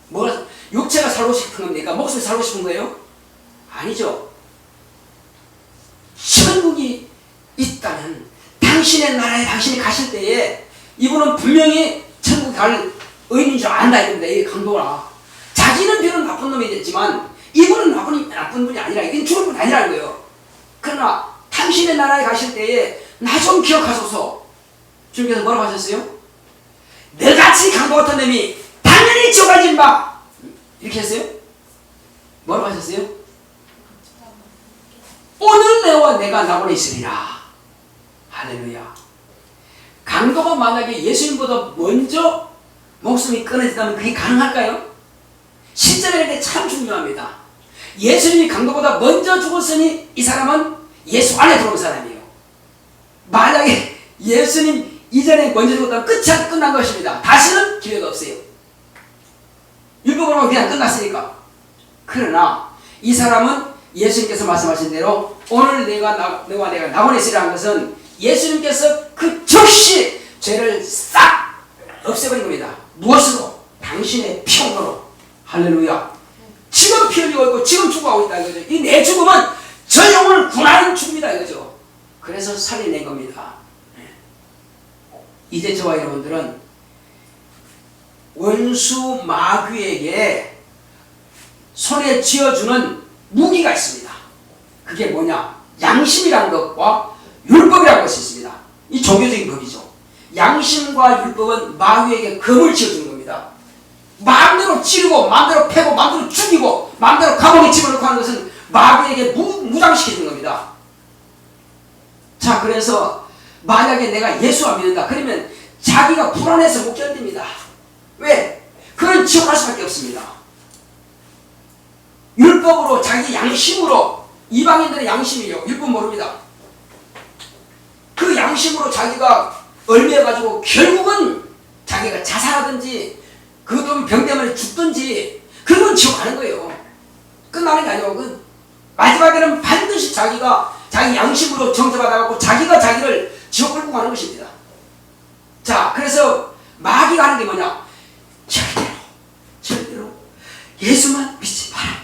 뭐가 육체가 살고 싶은 겁니까? 목숨이 살고 싶은 거예요? 아니죠. 천국이 있다면 당신의 나라에 당신이 가실 때에 이분은 분명히 천국 갈 의인인 줄 안다 이겁니다. 이 강도라. 자기는 비록 나쁜 놈이 됐지만 이분은 나쁜 분이 아니라 이건 죽은 분이 아니라는 거예요. 그러나 당신의 나라에 가실 때에 나 좀 기억하소서. 주님께서 뭐라고 하셨어요? 너같이 강도 같은 놈이 당연히 지옥 가지 마. 이렇게 했어요? 뭐라고 하셨어요? 오늘 너와 내가 나고래 있으리라. 할렐루야. 강도가 만약에 예수님보다 먼저 목숨이 끊어진다면 그게 가능할까요? 실제로 이게 참 중요합니다. 예수님이 강도보다 먼저 죽었으니 이 사람은 예수 안에 들어온 사람이에요. 만약에 예수님 이전에 먼저 죽었다면 끝난 것입니다. 다시는 기회가 없어요. 율법으로 그냥 끝났으니까. 그러나 이 사람은 예수님께서 말씀하신 대로 오늘 너와 내가 낙원에 있으리라는 것은 예수님께서 그 즉시 죄를 싹 없애버린 겁니다. 무엇으로? 당신의 피용으로. 할렐루야. 지금 피 흘리고 있고 지금 죽어가고 있다 이거죠. 이 내 죽음은 저 영혼을 구하는 죽음이다 이거죠. 그래서 살려낸 겁니다. 이제 저와 여러분들은 원수 마귀에게 손에 쥐어주는 무기가 있습니다. 그게 뭐냐? 양심이라는 것과 율법이라는 것이 있습니다. 이 종교적인 법이죠. 양심과 율법은 마귀에게 검을 쥐어주는 겁니다. 마음대로 찌르고 마음대로 패고 마음대로 죽이고 마음대로 감옥에 집어넣고 하는 것은 마귀에게 무장시켜주는 겁니다. 자, 그래서 만약에 내가 예수와 믿는다 그러면 자기가 불안해서 못 견딥니다. 왜? 그건 지옥 갈 수밖에 없습니다. 율법으로 자기 양심으로, 이방인들의 양심이요, 율법 모릅니다. 그 양심으로 자기가 얽매여가지고 결국은 자기가 자살하든지 그돈 병 때문에 죽든지 그건 지옥 가는 거예요. 끝나는 게 아니고 그 마지막에는 반드시 자기가 자기 양심으로 정죄받아갖고 자기가 자기를 지옥 끌고 가는 것입니다. 자, 그래서 마귀가 하는 게 뭐냐? 절대로 예수만 믿지 마라.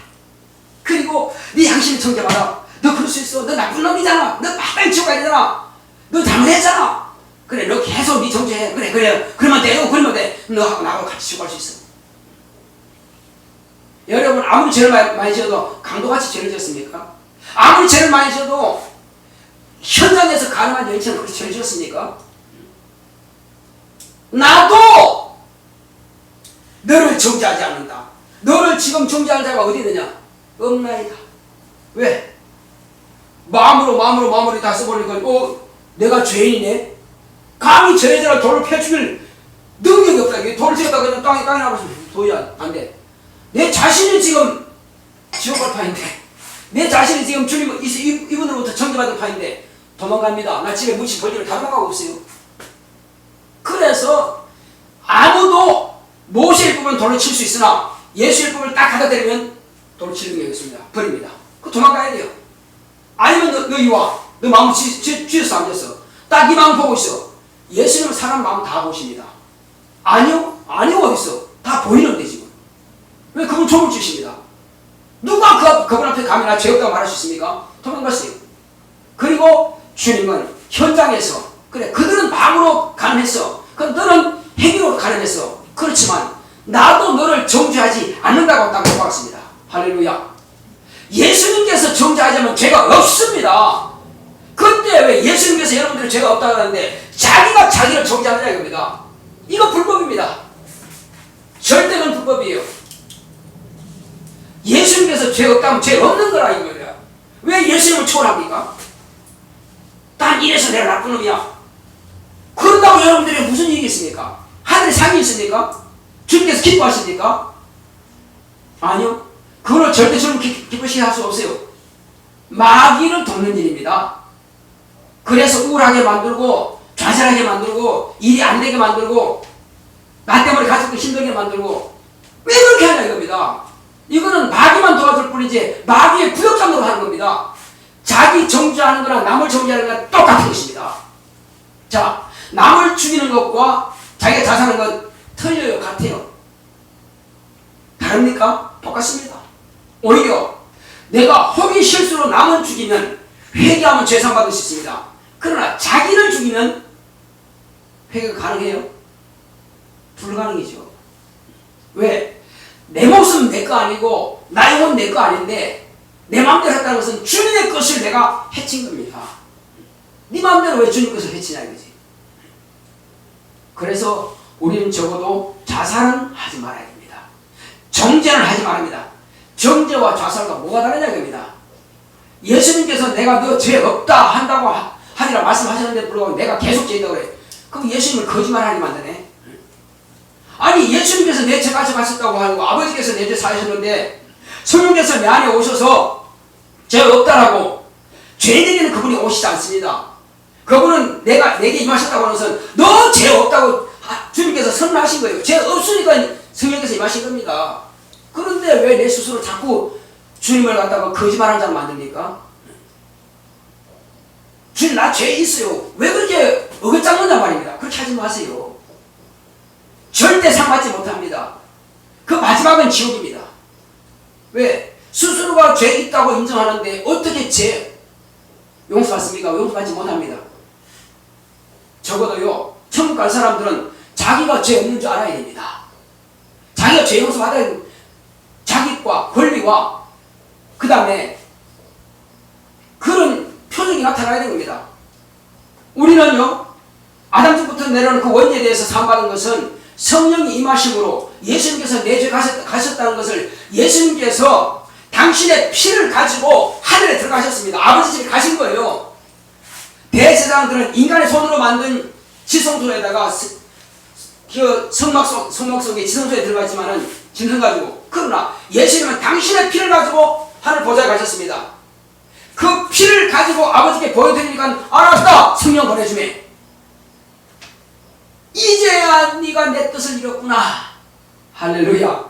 그리고 네 양심이 정죄받아. 너 그럴 수 있어. 너 나쁜 놈이잖아. 너 마땅히 지옥 가야 되잖아. 너 잘못했잖아. 그래, 너 계속 네 정죄해. 그래. 그러면 돼요. 그러면 돼. 너하고 나하고 같이 지옥 갈 수 있어. 여러분, 아무리 죄를 많이 지어도 강도같이 죄를 지었습니까? 아무리 죄를 많이 지어도 현장에서 가능한 여인처럼 그렇게 죄를 지었습니까? 나도 너를 정죄하지 않는다. 너를 지금 정죄할 자가 어디 있느냐? 없나이다. 왜? 마음으로 다 써버리니까 내가 죄인이네? 감히 저 여자를 돌을 펴죽일 능력이 없다. 돌을 쥐었다 그냥 땅에 나가서 도야 안 돼. 내 자신이 지금 지옥 갈 판인데, 내 자신이 지금 주님 이분으로부터 정죄받을 판인데 도망갑니다. 나 집에 묻힌 벌집을 다 도망가고 없어요. 그래서 아무도 모세의 법은 돌로 칠 수 있으나 예수의 법을 딱 갖다 대면 돌로 칠 능력이 없습니다. 버립니다. 그 도망가야 돼요. 아니면 너 이리 와. 너 마음 쥐었어 안 쥐었어? 딱 네 마음 보고 있어. 예수님은 사람 마음 다 보십니다. 아니요 어딨어? 다 보이는데 지금. 왜? 그분 종을 주십니다. 누가 그분 앞에 감히 나 죄 없다고 말할 수 있습니까? 도망갔어요. 그리고 주님은 현장에서 그래 그들은 마음으로 가늠했어. 그럼 너는 행위로 가늠했어. 그렇지만 나도 너를 정죄하지 않는다고 딱 고백했습니다. 할렐루야. 예수님께서 정죄하자면 죄가 없습니다. 근데 왜 예수님께서 여러분들은 죄가 없다고 하는데 자기가 자기를 정죄하느냐 이겁니다. 이거 불법입니다. 절대는 불법이에요. 예수님께서 죄 없다면 죄 없는 거라 이거야. 왜 예수님을 초월합니까? 난 이래서 내가 나쁜 놈이야. 그런다고 여러분들이 무슨 이익이 있습니까? 하늘에 상이 있습니까? 주님께서 기뻐하십니까? 아니요. 그걸 절대 주님 기쁘시게 할 수 없어요. 마귀를 돕는 일입니다. 그래서 우울하게 만들고 좌절하게 만들고 일이 안 되게 만들고 나 때문에 가족도 힘들게 만들고 왜 그렇게 하냐 이겁니다. 이거는 마귀만 도와줄 뿐이지 마귀의 부역장으로 하는 겁니다. 자기 정죄하는 거랑 남을 정죄하는 거랑 똑같은 것입니다. 자, 남을 죽이는 것과 자기가 자살하는 건 틀려요. 같아요. 다릅니까? 똑같습니다. 오히려 내가 혹이 실수로 남을 죽이면 회개하면 죄상 받을 수 있습니다. 그러나 자기를 죽이면 회개가 가능해요? 불가능이죠. 왜? 내 목숨 내 거 아니고 나의 영혼 내 거 아닌데 내 마음대로 했다는 것은 주님의 것을 내가 해친 겁니다. 네 마음대로 왜 주님 것을 해치냐 이거지. 그래서 우리는 적어도 자살은 하지 말아야 됩니다. 정죄는 하지 말합니다. 정죄와 자살과 뭐가 다르냐 이겁니다. 예수님께서 내가 너 죄 없다 한다고 하니라 말씀하셨는데 불구하고 내가 계속 죄 있다고 그래. 그럼 예수님을 거짓말하게 만드네. 아니 예수님께서 내 죄 가져가셨다고 하고 아버지께서 내 죄 사하셨는데 성령께서 내 안에 오셔서 죄 없다라고 죄인에게는 그분이 오시지 않습니다. 그분은 내게 임하셨다고 하는 것은 너 죄 없다고 주님께서 선언하신 거예요. 죄 없으니까 성령께서 임하신 겁니다. 그런데 왜 내 스스로 자꾸 주님을 갖다가 거짓말하는 자를 만듭니까? 주님 나 죄 있어요. 왜 그렇게 어긋장느냐 말입니다. 그렇게 하지 마세요. 절대 상받지 못합니다. 그 마지막은 지옥입니다. 왜? 스스로가 죄 있다고 인정하는데 어떻게 죄 용서받습니까? 용서받지 못합니다. 적어도요 천국 갈 사람들은 자기가 죄 없는 줄 알아야 됩니다. 자기가 죄 용서 받아야 되는 자격과 권리와 그 다음에 그런 표적이 나타나야 되는 겁니다. 우리는요, 아담부터 내려오는 그 원죄에 대해서 사함받은 것은 성령이 임하심으로 예수님께서 내 죄 가셨다는 것을 예수님께서 당신의 피를 가지고 하늘에 들어가셨습니다. 아버지 집에 가신 거예요. 대제사장들은 인간의 손으로 만든 지성소에다가 그 성막 속에 지성소에 들어가지만은 짐승 가지고, 그러나 예수님은 당신의 피를 가지고 하늘 보좌에 가셨습니다. 그 피를 가지고 아버지께 보여드리니까 알았다, 성령 보내주매. 이제야 네가 내 뜻을 이뤘구나. 할렐루야.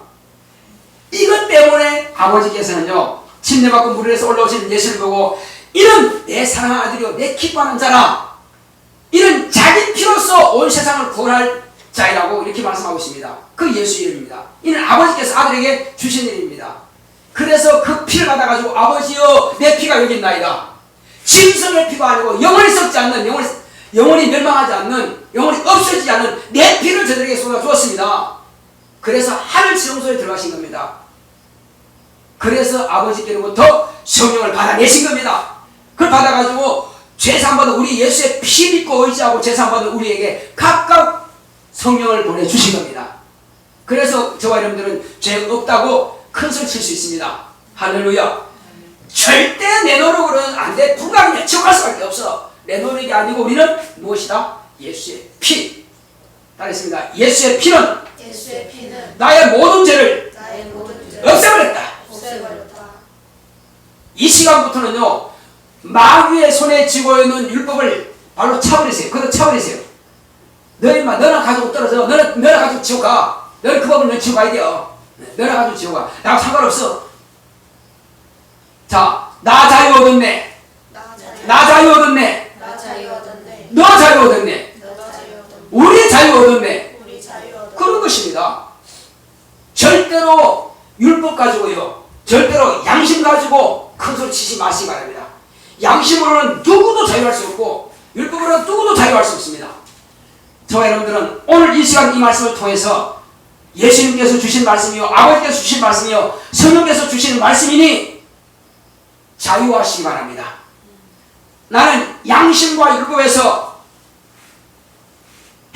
이것 때문에 아버지께서는요, 침례 받고 물 위에서 올라오시는 예수를 보고 이는 내 사랑하는 아들이요 내 기뻐하는 자라, 이는 자기 피로써 온 세상을 구원할 자이라고 이렇게 말씀하고 있습니다. 그 예수 이름입니다. 이는 아버지께서 아들에게 주신 일입니다. 그래서 그 피를 받아가지고 아버지여 내 피가 여기 있나이다. 짐승의 피가 아니고 영원히 썩지 않는, 영원히 멸망하지 않는, 영원히 없어지지 않는 내 피를 저들에게 쏟아주었습니다. 그래서 하늘 지성소에 들어가신 겁니다. 그래서 아버지께로부터 성령을 받아내신 겁니다. 그걸 받아가지고 죄사함받은 우리 예수의 피 믿고 의지하고 죄사함받은 우리에게 각각 성령을 보내주신 겁니다. 그래서 저와 여러분들은 죄 없다고 큰 소리 칠 수 있습니다. 할렐루야. 절대 내 노력으로는 안 돼. 불가능해. 지옥갈 수밖에 없어. 내 노력이 아니고 우리는 무엇이다? 예수의 피. 따르겠습니다. 예수의 피는 나의 모든 죄를 없애버렸다. 이 시간부터는요, 마귀의 손에 쥐고 있는 율법을 발로 차버리세요. 그거 차버리세요. 너는 가지고 떨어져. 너는 가지고 지옥 가. 너는 그 법을 지옥 가야 돼요. 너는 가지고 지옥 가. 나하고 상관없어. 자, 나 자유 얻었네. 나 자유 얻었네. 너 자유 얻었네. 우리 자유 얻었네. 그런 것입니다. 절대로 율법 가지고요, 절대로 양심 가지고 큰 소리 치지 마시기 바랍니다. 양심으로는 누구도 자유할 수 없고 율법으로는 누구도 자유할 수 없습니다. 저와 여러분들은 오늘 이 시간 이 말씀을 통해서 예수님께서 주신 말씀이요, 아버지께서 주신 말씀이요, 성령께서 주시는 말씀이니 자유하시기 바랍니다. 나는 양심과 율법에서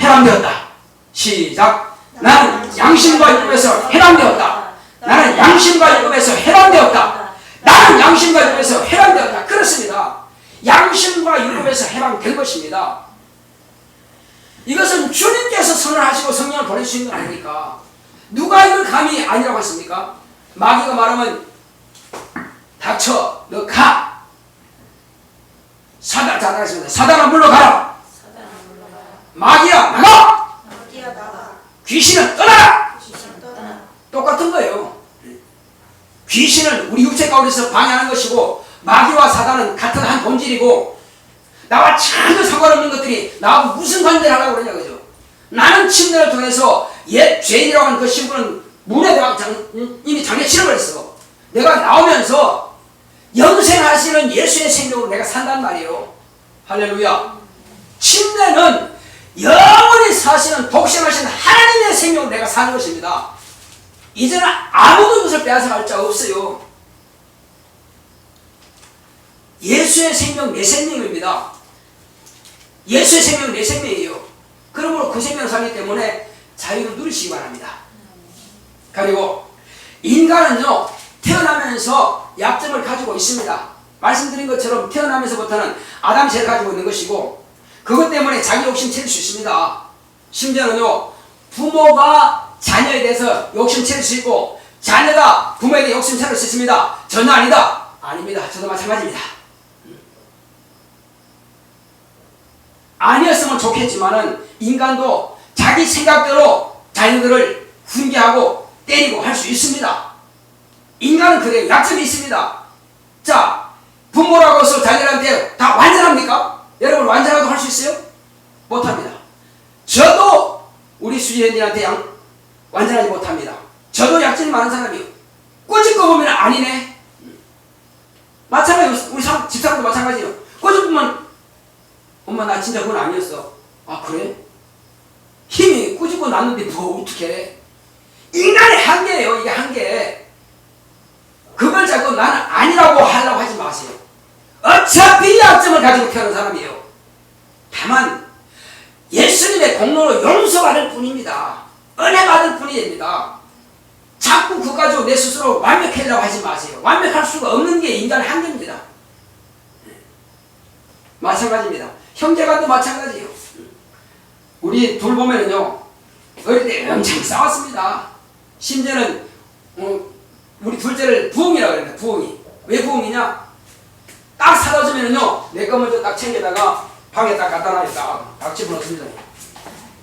해방되었다. 시작. 나는 양심과 율법에서 해방되었다. 나는 양심과 율법에서 해방되었다. 나는 양심과 율법에서 해방되었다. 그렇습니다. 양심과 율법에서 해방된 것입니다. 이것은 주님께서 선언하시고 성령을 보내주신 건 아닙니까? 누가 이걸 감히 아니라고 했습니까? 마귀가 말하면 닥쳐, 너 가. 사단아 물러가라. 마귀야 나가. 귀신은 떠나라. 똑같은 거예요. 귀신은 우리 육체 가운데서 방해하는 것이고 마귀와 사단은 같은 한 본질이고, 나와 전혀 상관없는 것들이 나하고 무슨 관계를 하려고 그러냐 그죠? 나는 침례를 통해서 옛 죄인이라고 하는 그 신분은 물에 이미 장례 치러버렸어. 내가 나오면서 영생하시는 예수의 생명으로 내가 산단 말이에요. 할렐루야. 침례는 영원히 사시는 독생하신 하나님의 생명으로 내가 사는 것입니다. 이제는 아무도 그것을 빼앗아갈 자가 없어요. 예수의 생명 내 생명입니다. 예수의 생명은 내 생명이에요. 그러므로 그 생명을 살기 때문에 자유를 누리시기 바랍니다. 그리고 인간은요, 태어나면서 약점을 가지고 있습니다. 말씀드린 것처럼 태어나면서부터는 아담 죄를 가지고 있는 것이고, 그것 때문에 자기 욕심 채울 수 있습니다. 심지어는요, 부모가 자녀에 대해서 욕심 채울 수 있고 자녀가 부모에게 욕심 채울 수 있습니다. 전혀 아니다. 아닙니다. 저도 마찬가지입니다. 아니었으면 좋겠지만은 인간도 자기 생각대로 자녀들을 훈계하고 때리고 할 수 있습니다. 인간은 그래요. 약점이 있습니다. 자, 부모라고 해서 자녀들한테 다 완전합니까? 여러분 완전하다고 할 수 있어요? 못합니다. 저도 우리 수지현이한테 완전하지 못합니다. 저도 약점이 많은 사람이에요. 꼬집고 보면 아니네. 마찬가지로 우리 집사람도 마찬가지예요. 꼬집으면 엄마 나 진짜 그건 아니었어. 아 그래? 힘이 꼬집고 났는데 뭐 어떡해. 인간의 한계예요. 이게 한계. 그걸 자꾸 나는 아니라고 하려고 하지 마세요. 어차피 약점을 가지고 태어난 사람이에요. 다만 예수님의 공로로 용서받을 뿐입니다. 은혜 받을 뿐입니다. 자꾸 그거 가지고 내 스스로 완벽하려고 하지 마세요. 완벽할 수가 없는 게 인간의 한계입니다. 마찬가지입니다. 형제간도 마찬가지예요. 우리 둘 보면은요, 어릴 때 엄청 싸웠습니다. 심지어는 우리 둘째를 부엉이라고 그랬는데, 부엉이. 왜 부엉이냐? 딱 사다 주면은요, 내 거 먼저 딱 챙겨다가 방에 딱 갖다 놔요. 딱 집어넣습니다.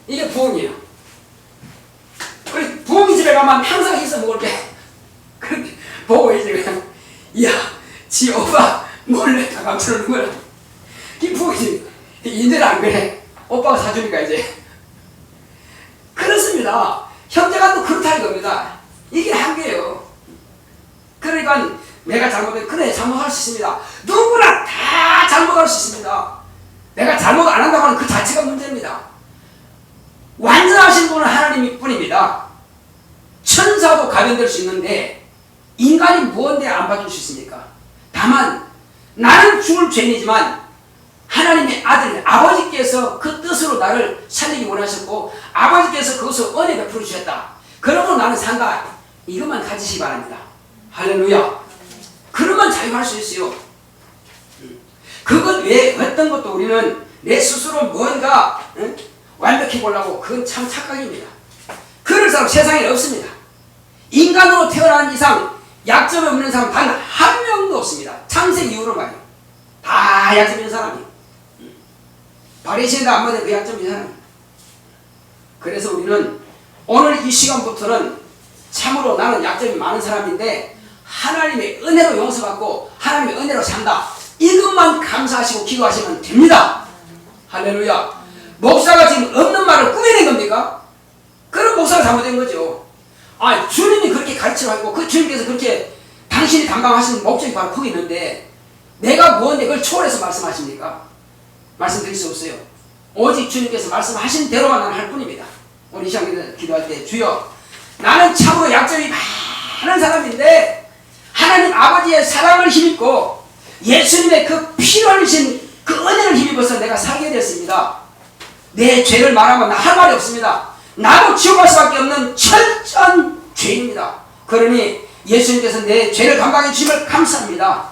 이게 부엉이에요. 우리 부엉이 집에 가면 항상 있어 먹을 때, 그렇게 보고 이제 그냥, 이야, 지 오빠 몰래 다 감춰놓는 거야. 이 부엉이, 이제는 안 그래. 오빠가 사주니까 이제. 그렇습니다. 형제간도 그렇다는 겁니다. 이게 한계예요. 그러니까 내가 잘못해, 그래, 잘못할 수 있습니다. 누구나 다 잘못할 수 있습니다. 내가 잘못 안 한다고 하는 그 자체가 문제입니다. 완전하신 분은 하나님 뿐입니다. 천사도 가변될 수 있는데 인간이 무언데 안 봐줄 수 있습니까? 다만 나는 죽을 죄인이지만 하나님의 아들 아버지께서 그 뜻으로 나를 살리기 원하셨고 아버지께서 그것을 은혜 베풀어 주셨다. 그러므로 나는 산다. 이것만 가지시기 바랍니다. 할렐루야. 그러면 자유할 수 있어요. 그것 외에 어떤 것도 우리는 내 스스로 뭔가 완벽해 보려고, 그건 참 착각입니다. 그럴 사람 세상에 없습니다. 인간으로 태어난 이상 약점이 없는 사람 단 한 명도 없습니다. 창세 이후로 말이에요. 다 약점 있는 사람이에요. 바리새인도 안 받은 그 약점 있는 사람이에요. 그래서 우리는 오늘 이 시간부터는 참으로 나는 약점이 많은 사람인데 하나님의 은혜로 용서받고 하나님의 은혜로 산다. 이것만 감사하시고 기도하시면 됩니다. 할렐루야. 목사가 지금 없는 말을 꾸며낸 겁니까? 그럼 목사가 잘못된 거죠. 아, 주님이 그렇게 가르치라고, 그 주님께서 그렇게 당신이 담당하시는 목적이 바로 거기 있는데 내가 뭔데 그걸 초월해서 말씀하십니까? 말씀드릴 수 없어요. 오직 주님께서 말씀하신 대로만 나는 할 뿐입니다. 오늘 이 시간 기도할 때, 주여, 나는 참으로 약점이 많은 사람인데 하나님 아버지의 사랑을 힘입고 예수님의 그 피를 흘리신 그 은혜를 힘입어서 내가 살게 되었습니다. 내 죄를 말하면 나 할 말이 없습니다. 나도 지옥 갈 수밖에 없는 철저한 죄입니다. 그러니 예수님께서 내 죄를 감당해 주심을 감사합니다.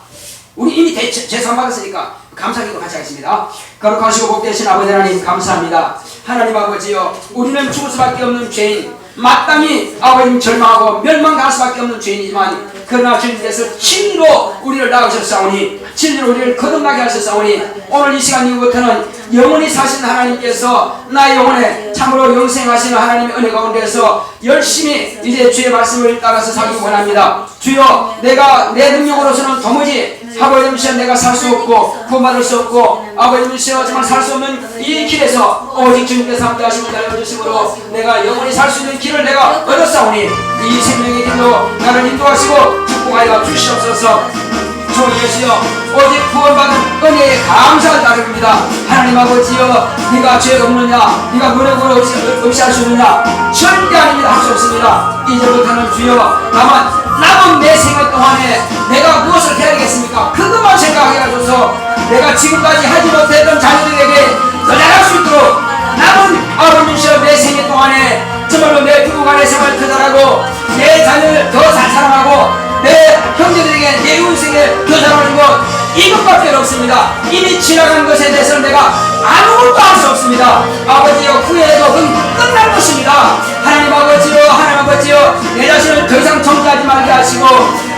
우리 이미 죄상 받았으니까 감사기도 같이 하겠습니다. 거룩하시고 복되신 아버지 하나님 감사합니다. 하나님 아버지여, 우리는 죽을 수밖에 없는 죄인, 마땅히 아버님 절망하고 멸망당할 수밖에 없는 죄인이지만 그러나 주님께서 진리로 우리를 낳으셨사오니, 진리로 우리를 거듭나게 하셨사오니, 오늘 이 시간 이후부터는 영원히 사신 하나님께서 나의 영혼에 참으로 영생하시는 하나님의 은혜 가운데서 열심히 이제 주의 말씀을 따라서 살기 원합니다. 주여, 내가 내 능력으로서는 도무지 아버지여 내가 살 수 없고 구원받을 수 없고 아버지여 정말 살 수 없는 이 길에서 오직 주님께서 함께 하시고 달려주심으로 내가 영원히 살 수 있는 길을 내가 얻었사오니 이 생명의 길로 나를 인도하시고 축복하여 주시옵소서. 주 예수여, 오직 구원받은 은혜에 감사를 따릅니다. 하나님 아버지여, 네가 죄 없느냐, 네가 노력으로 없이 할 수 있느냐, 절대 아닙니다. 할 수 없습니다. 이제부터는 주여, 다만 남은 내 생애 동안에 내가 무엇을 해야 되겠습니까? 그것만 생각하게 하소서. 내가 지금까지 하지 못했던 자녀들에게 더 잘할 수 있도록 남은 아버지여 내 생애 동안에 정말로 내 부부 간의 생활을 더 잘하고 내 자녀를 더 잘 사랑하고 내 형제들에게 내 인생에 더 잘하는 것, 이것밖에 없습니다. 이미 지나간 것에 대해서는 내가 아무것도 할 수 없습니다. 아버지여, 후회해도 그건 끝날 것입니다. 하나님 아버지여, 하나님 아버지여, 내 자신을 더 이상 정죄하지 말게 하시고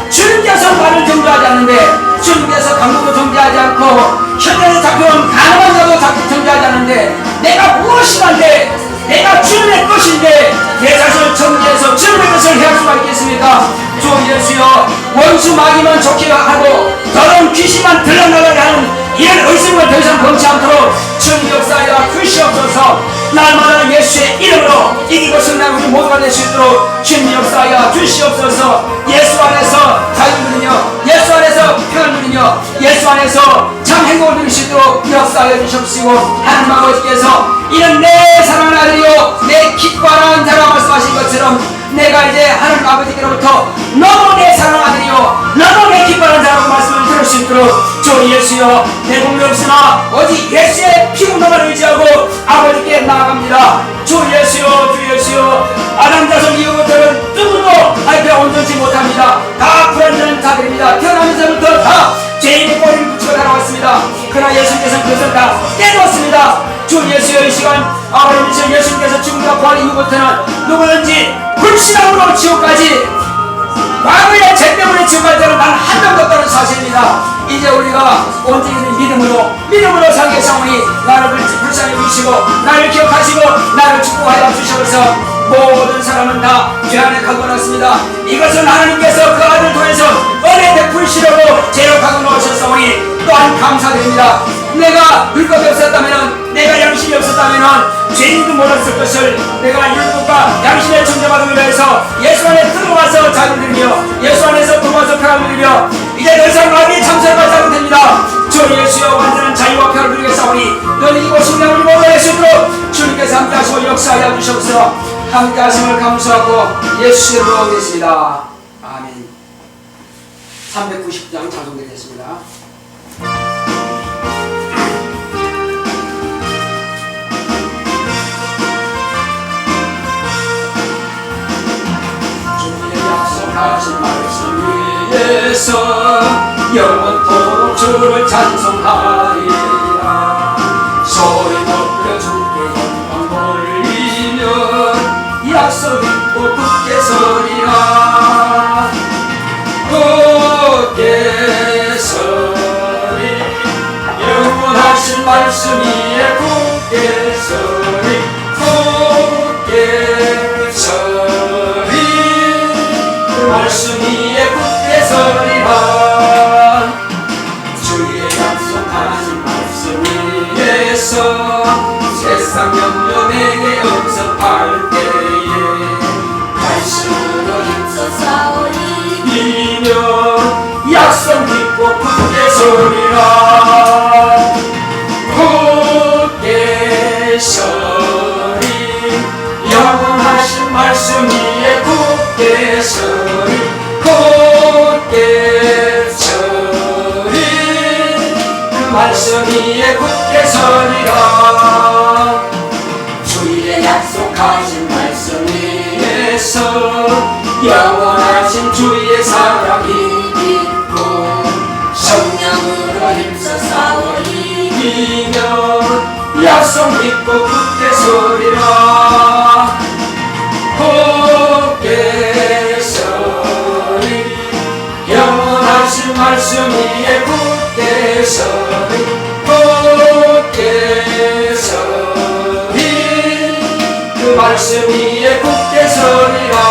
주님께서 나를 정죄하지 않는데, 주님께서 강도도 정죄하지 않고 현장에 잡혀온 가난한 자도 정죄하지 않는데 내가 무엇이란데, 내가 주님의 것인데 내 자신을 정죄해서 주님의 것을 해야 할 수가 있겠습니까? 주 예수여, 원수 마귀만 좋게 하고 더러운 귀신만 들러나가게 하는 이런 의심을 더 이상 범치 않도록 주님 역사하여 주시옵소서. 날마다 예수의 이름으로 이기고 승리하는 우리 모두가 될 수 있도록 주님 역사하여 주시옵소서. 예수 안에서 자유를 누리며 예수 안에서 평안을 누리며 예수 안에서 참 행복을 누릴 수 있도록 역사하여 주시옵시고, 하나님 아버지께서 이는 내 사랑하는 아들이요 내 기뻐하는 자라 말씀하신 것처럼 내가 이제 하나님 아버지께로부터 너무 내 사랑하는 아들이요 너무 내 기뻐하는 자라고 말씀을 들을 수 있도록 주 예수여 내 공이 없으나 오직 예수의 피운동을 의지하고 아버지께 나아갑니다. 주 예수여 아담 자손 이후부터는 누구도 하나님께 온전치 못합니다. 다 불완전한 자들입니다. 태어나면서부터 다 죄인의 꼬리를 붙이고 살아왔습니다. 그러나 예수님께서는 그것을 다 깨놓았습니다. 주 예수여 이 시간 아버지 예수님께서 죽음과 부활 이후부터는 누구든지 불신앙으로 지옥까지 과거의 죄 때문에 지옥 갈 때는 단 한 명도 없다는 사실입니다. 이제 우리가 온전히 믿음으로 살겠사오니 나를 불쌍히 여기시고 나를 기억하시고 나를 축복하여 주셔서 모든 사람은 다 죄 안에 가고 났습니다. 이것은 하나님께서 그 아들 통해서 은혜 베푸시려고 죄로 가고 놓으셨사오니 또한 감사드립니다. 내가 율법이 없었다면 내가 양심이 없었다면 죄인도 몰랐을 것을 내가 율법과 양심의 존재받음을 위해서 예수 안에 들어와서 자유를 누리며 예수 안에서 들어와서 평안을 누리며 이제 더 이상 마귀의 참사를 받지 않게 됩니다. 주 예수여 완전한 자유와 평안을 누리겠사오니 너는 이곳 우리 모두 예수로 주님께서 함께하시고 역사하여 주시옵소서. 함께하심을 감사하고 예수 이름으로 오겠습니다. 아멘. 390장 장송되겠습니다. 약속하신 말씀 위에서 영원토록 주를 찬송하리라. 소리 높여 주께 영광 돌리며 약속 믿고 굳게 서리라. 굳게 서리 영원하신 말씀 위에 굳게 서리 굳게 서리 말씀 위에 굳게 서리라. 주의 약속하신 말씀 위에서 세상 염려 내게 없어할 때에 말씀으로 힘써 싸우니 이며 약속 믿고 굳게 서리라. 굳게 서리 영원하신 말씀 위에 굳게 서리 굳게 서리 그 말씀 위에 굳게 서리라. 주의 약속하신 말씀 위에서 영원하신 주의 사랑이 있고 성령으로 힘써 싸워 이기며 약속 믿고 굳게 서리라. 굳게 서리 영원하신 말씀 위에 굳게 서리 굳게 서리 그 말씀 위에 굳게 서리라.